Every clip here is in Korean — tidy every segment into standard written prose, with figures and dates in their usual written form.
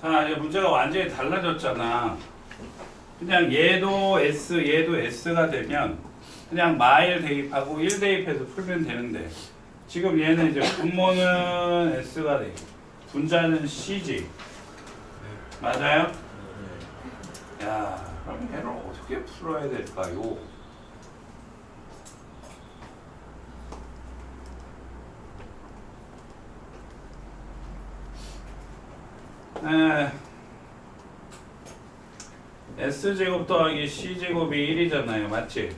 자, 이제 문제가 완전히 달라졌잖아. 그냥 얘도 S가 되면 그냥 마일 대입하고 1 대입해서 풀면 되는데 지금 얘는 이제 분모는 S가 돼. 분자는 C지. 맞아요? 야, 그럼 얘를 어떻게 풀어야 될까요? S제곱 더하기 C제곱이 1이잖아요. 맞지?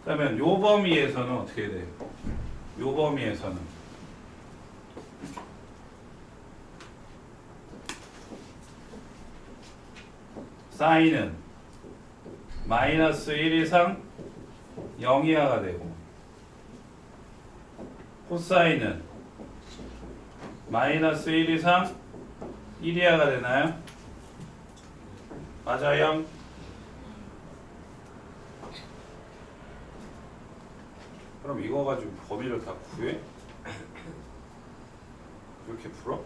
그러면 요 범위에서는 어떻게 돼요? 요 범위에서는 사인은 마이너스 1 이상 0 이하가 되고 코사인은 마이너스 1 이상 1 이하가 되나요? 맞아요? 그럼 이거 가지고 범위를 다 구해? 그렇게 풀어?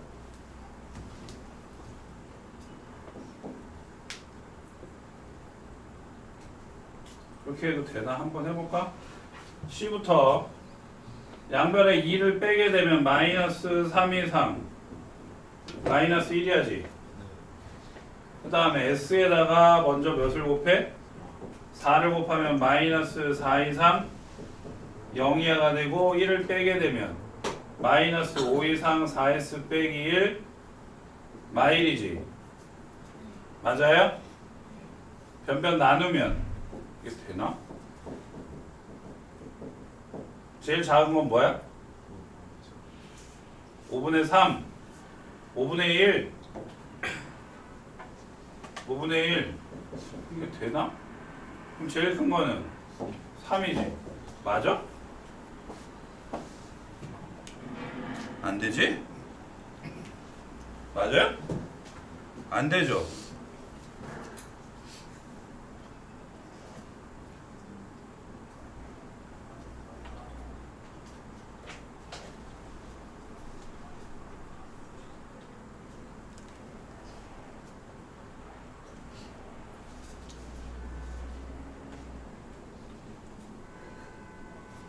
그렇게 해도 되나? 한번 해볼까? C부터 양변에 2를 빼게 되면 마이너스 3 이상 마이너스 1이야지. 그 다음에 S에다가 먼저 몇을 곱해? 4를 곱하면 마이너스 4 이상 0 이하가 되고 1을 빼게 되면 마이너스 5 이상 4S 빼기 1 마일이지. 맞아요? 변변 나누면 이게 되나? 제일 작은 건 뭐야? 5분의 3 5분의 1 5분의 1 이게 되나? 그럼 제일 큰 거는 3이지. 맞아? 안 되지? 맞아요? 안 되죠?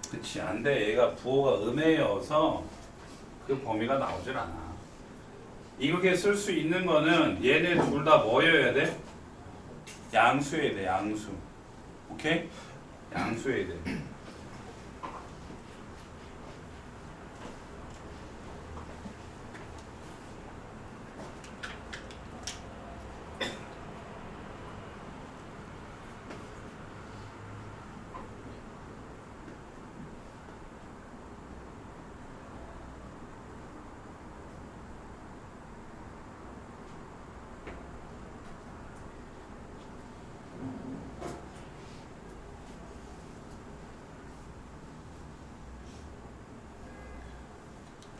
그치, 안 돼. 얘가 부호가 음해여서 그 범위가 나오질 않아. 이렇게 쓸 수 있는 거는 얘네 둘 다 뭐여야 돼? 양수여야 돼, 양수. 오케이? 양수여야 돼.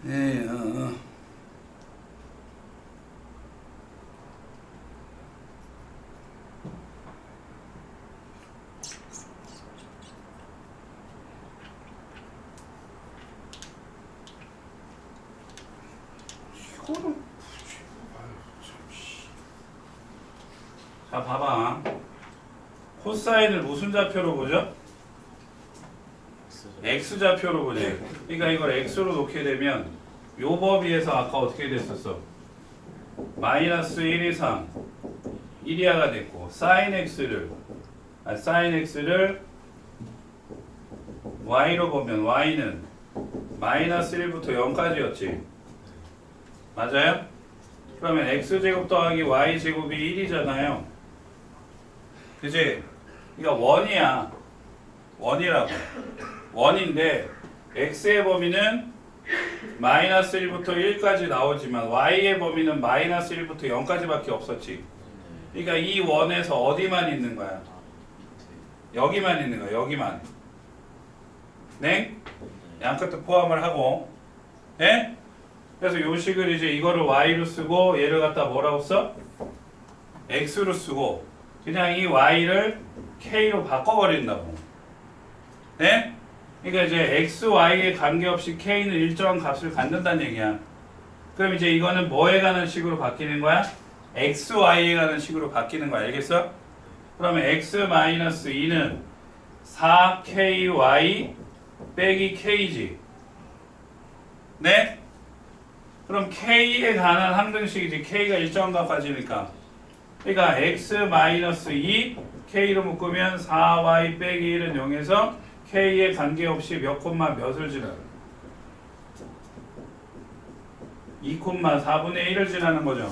예, 이거는 자, 봐봐. 코사인을 무슨 좌표로 보죠? X좌표로 보지. 그러니까 이걸 X로 놓게 되면 요 범위에서 아까 어떻게 됐었어? 마이너스 1 이상 1이하가 됐고 사인 X를 Y로 보면 Y는 마이너스 1부터 0까지였지. 맞아요? 그러면 X제곱 더하기 Y제곱이 1이잖아요. 그치? 그러니까 원이야. 원이라고. 원인데 x의 범위는 마이너스 1부터 1까지 나오지만 y의 범위는 마이너스 1부터 0까지밖에 없었지. 그러니까 이 원에서 어디만 있는 거야? 여기만 있는 거야. 여기만. 네? 양끝도 포함을 하고. 네? 그래서 요 식을 이제 이거를 y로 쓰고 얘를 갖다 뭐라고 써? x로 쓰고 그냥 이 y를 k로 바꿔버린다고. 네? 그러니까 이제 x, y에 관계없이 k는 일정한 값을 갖는다는 얘기야. 그럼 이제 이거는 뭐에 가는 식으로 바뀌는 거야? xy에 가는 식으로 바뀌는 거야. 알겠어? 그러면 x-2는 4ky 빼기 k지. 네? 그럼 k에 관한 항등식이지. k가 일정 값까지니까. 그러니까 x-2 k로 묶으면 4y 빼기 1은 0에서 k에 관계없이 몇 콤마 몇을 지나요? 2,4분의 1을 지나는 거죠.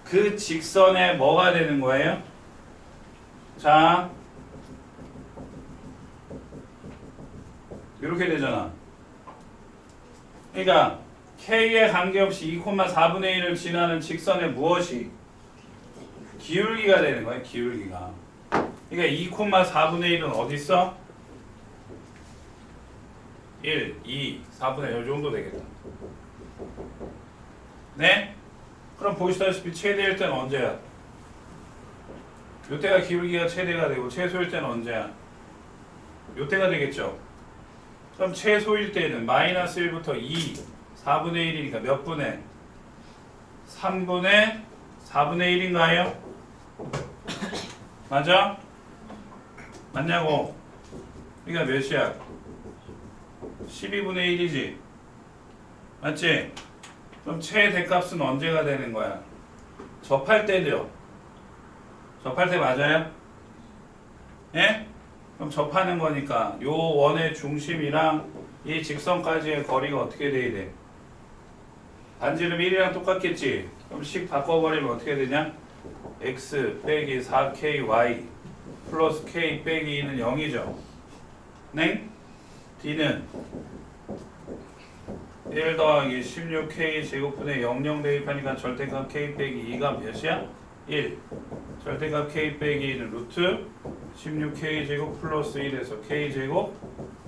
그 직선에 뭐가 되는 거예요? 자, 이렇게 되잖아. 그러니까 k에 관계없이 2,4분의 1을 지나는 직선의 무엇이? 기울기가 되는 거예요. 기울기가. 그러니까 2,4분의 1은 어디 있어? 1, 2, 4분의 1 정도 되겠다. 네? 그럼 보시다시피 최대일 때는 언제야? 요때가 기울기가 최대가 되고 최소일 때는 언제야? 요때가 되겠죠. 그럼 최소일 때는 마이너스 1부터 2, 4분의 1이니까 몇 분의? 3분의 4분의 1인가요? 맞아? 맞냐고? 그러니까 몇이야? 12분의 1이지? 맞지? 그럼 최대값은 언제가 되는 거야? 접할 때죠? 접할 때 맞아요? 예? 그럼 접하는 거니까 요 원의 중심이랑 이 직선까지의 거리가 어떻게 돼야 돼? 반지름 1이랑 똑같겠지? 그럼 식 바꿔버리면 어떻게 되냐? x 빼기 4ky 플러스 k 빼기 2는 0이죠. 네? d는 1 더하기 16k 제곱분의 00 대입하니까 절대값 k 빼기 2가 몇이야? 1. 절대값 k 빼기 2는 루트 16k 제곱 플러스 1에서 k 제곱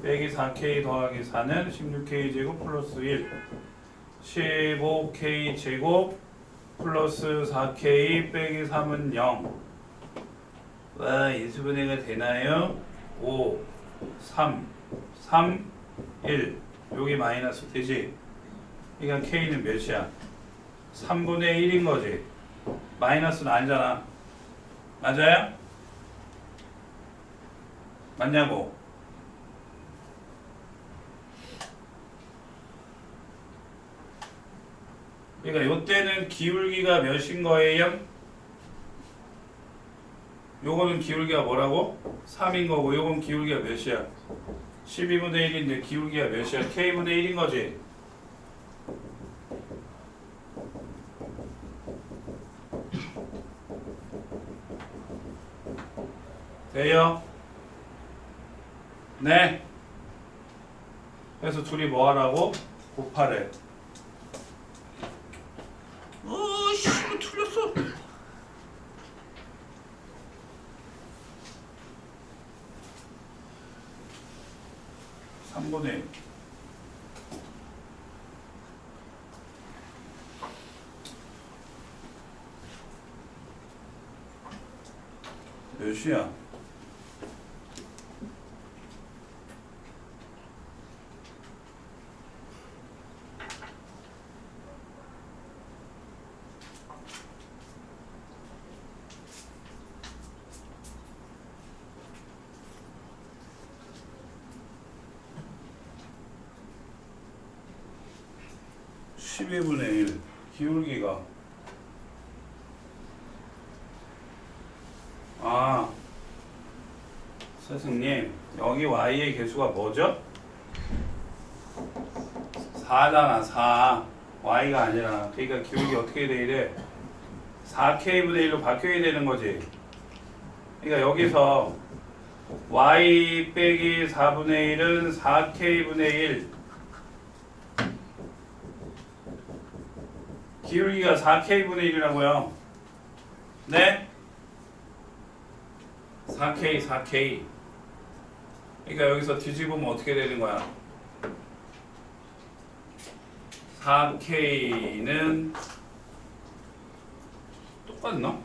빼기 4k 더하기 4는 16k 제곱 플러스 1 15k 제곱 플러스 4k 빼기 3은 0. 와, 인수분해가 되나요? 5, 3, 3, 1. 여기 마이너스 되지? 그러니까 k는 몇이야? 3분의 1인 거지. 마이너스는 아니잖아. 맞아요? 맞냐고? 그러니까 요때는 기울기가 몇인 거예요? 요거는 기울기가 뭐라고? 3인 거고 요건 기울기가 몇이야? 12분의 1인데 기울기가 몇이야? k분의 1인 거지? 돼요? 네. 그래서 둘이 뭐 하라고? 곱하래. 씨, 이거 틀렸어. (3분의 1) 몇이야? (12분의 1) 기울기가 스승님 여기 y의 개수가 뭐죠? 4잖아 4 y가 아니라 그러니까 기울기 어떻게 돼야 돼? 4k분의 1로 바뀌어야 되는 거지. 그러니까 여기서 y 빼기 4분의 1은 4k분의 1 기울기가 4k분의 1이라고요. 네? 4k 그러니까 여기서 뒤집으면 어떻게 되는 거야? 4k는 똑같나?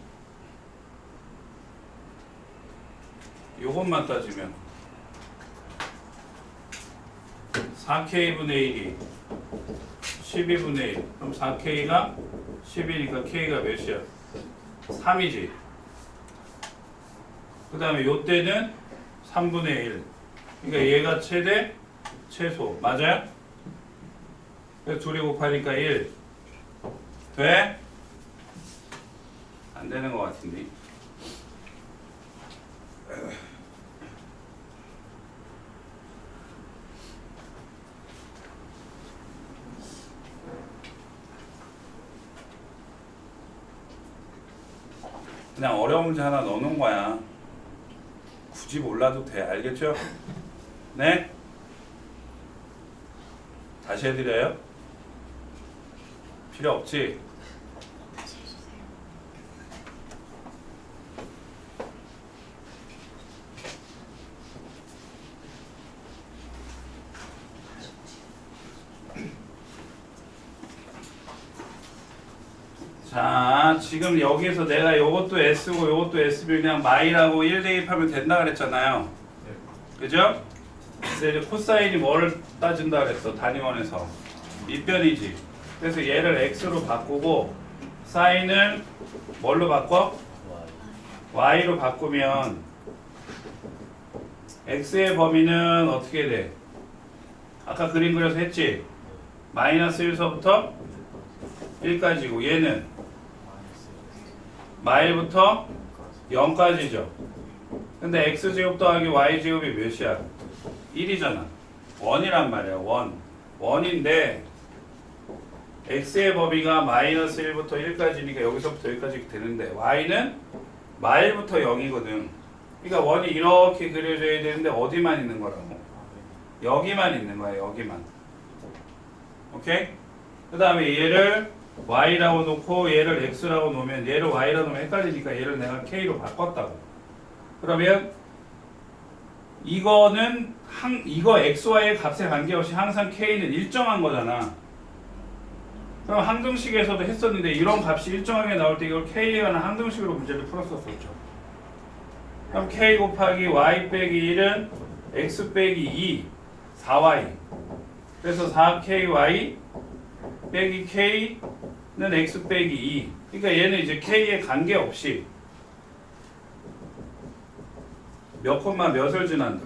요것만 따지면 4k분의 1이 12분의 1. 그럼 4K가 10이니까 K가 몇이야? 3이지. 그 다음에 요때는 3분의 1. 그러니까 얘가 최대, 최소. 맞아요? 그래서 둘이 곱하니까 1. 돼? 안 되는 것 같은데. 그냥 어려운 문제 하나 넣어놓은 거야. 굳이 몰라도 돼. 알겠죠? 네? 다시 해드려요? 필요 없지? 자, 지금 여기에서 내가 요것도 S고 요것도 SB 그냥 마이라고 1 대입하면 된다 그랬잖아요. 그죠? 근데 이제 코사인이 뭐를 따진다 그랬어? 단위원에서. 밑변이지. 그래서 얘를 X로 바꾸고 사인을 뭘로 바꿔? Y로 바꾸면 X의 범위는 어떻게 돼? 아까 그림 그려서 했지? 마이너스 1서부터 1까지고 얘는 마일부터 0까지죠. 근데 x제곱 더하기 y제곱이 몇이야? 1이잖아. 1이란 말이야. 1. 1인데 x의 범위가 마이너스 1부터 1까지니까 여기서부터 여기까지 되는데 y는 마일부터 0이거든. 그러니까 1이 이렇게 그려져야 되는데 어디만 있는 거라고? 여기만 있는 거야. 여기만. 오케이? 그 다음에 얘를 y라고 놓고 얘를 x라고 놓으면 얘를 y라고 놓으면 헷갈리니까 얘를 내가 k로 바꿨다고. 그러면 이거는 이거 xy의 값에 관계없이 항상 k는 일정한 거잖아. 그럼 항등식에서도 했었는데 이런 값이 일정하게 나올 때 이걸 k에 관한 항등식으로 문제를 풀었었죠. 그럼 k 곱하기 y 빼기 1은 x 빼기 2 4y. 그래서 4ky 빼기 k는 x 빼기 2. 그러니까 얘는 이제 k에 관계없이 몇 콤마 몇을 지난다?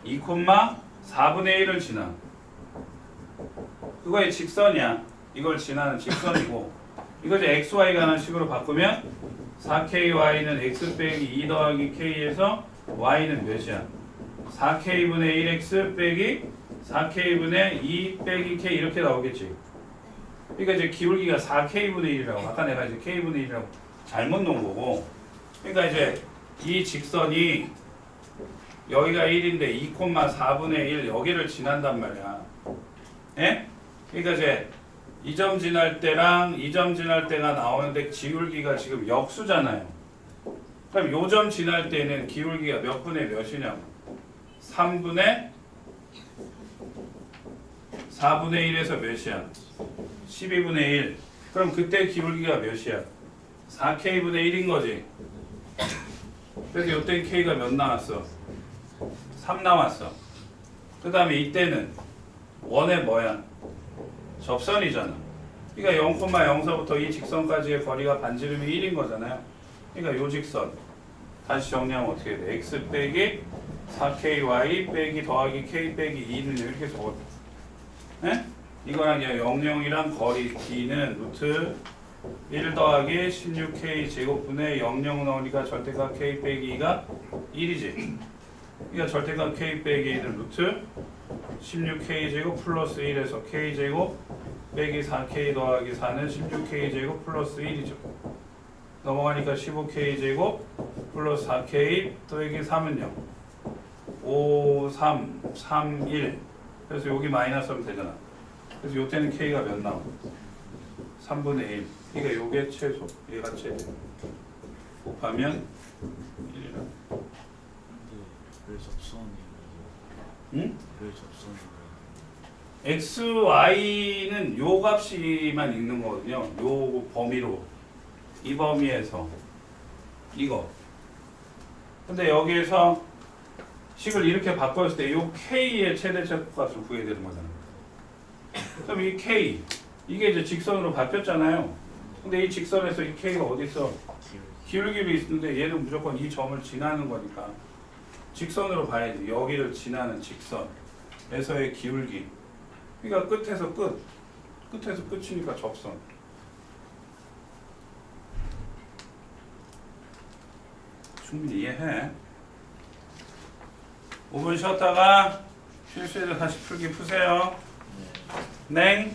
2 콤마 4분의 1을 지나. 그거의 직선이야. 이걸 지나는 직선이고 이거 이제 xy가 하는 식으로 바꾸면 4ky는 x 빼기 2 더하기 k에서 y는 몇이야? 4k분의 1x 빼기 4k분의 2 빼기 k 이렇게 나오겠지. 그러니까 이제 기울기가 4k분의 1이라고 아까 내가 이제 k분의 1이라고 잘못 놓은 거고. 그러니까 이제 이 직선이 여기가 1인데 2, 4분의 1 여기를 지난단 말이야. 예? 그러니까 이제 이 점 지날 때랑 이 점 지날 때가 나오는데 기울기가 지금 역수잖아요. 그럼 요 점 지날 때는 기울기가 몇 분의 몇이냐고. 3분의 4분의 1에서 몇이야? 12분의 1. 그럼 그때 기울기가 몇이야? 4k분의 1인 거지. 그래서 요때 k가 몇 나왔어? 3 나왔어. 그 다음에 이때는 원의 뭐야? 접선이잖아. 그러니까 0,0서부터 이 직선까지의 거리가 반지름이 1인 거잖아요. 그러니까 요 직선 다시 정리하면 어떻게 돼? x 빼기 4ky 빼기 더하기 k 빼기 2는 이렇게 적어. 네? 이거랑 00이랑 거리 d는 루트 1 더하기 16k 제곱분의 00 넣으니까 절대값 k 빼기 2가 1이지. 그러니까 절대값 k 빼기 2는 루트 16k 제곱 플러스 1에서 k 제곱 빼기 4k 더하기 4는 16k 제곱 플러스 1이죠. 넘어가니까 15k 제곱 플러스 4k 더하기 3은요. 5, 3, 3, 1. 그래서 여기 마이너스 하면 되잖아. 그래서 요때는 k가 몇 나와? 3분의 1. 그러니까 요게 최소. 얘가 최대. 곱하면 1이라. 왜 접선이에요? 응? 왜 접선이에요? x, y는 요 값이만 있는 거거든요. 요 범위로. 이 범위에서. 이거. 근데 여기에서 식을 이렇게 바꿨을 때 요 k의 최대 제곱값을 구해야 되는 거잖아. 그럼 이 K 이게 이제 직선으로 바뀌었잖아요. 근데 이 직선에서 이 K가 어디 있어? 기울기로 있는데 얘는 무조건 이 점을 지나는 거니까 직선으로 봐야지. 여기를 지나는 직선에서의 기울기. 그러니까 끝에서 끝에서 끝이니까 접선. 충분히 이해해. 5분 쉬었다가 실수해서 다시 풀기 푸세요. 네.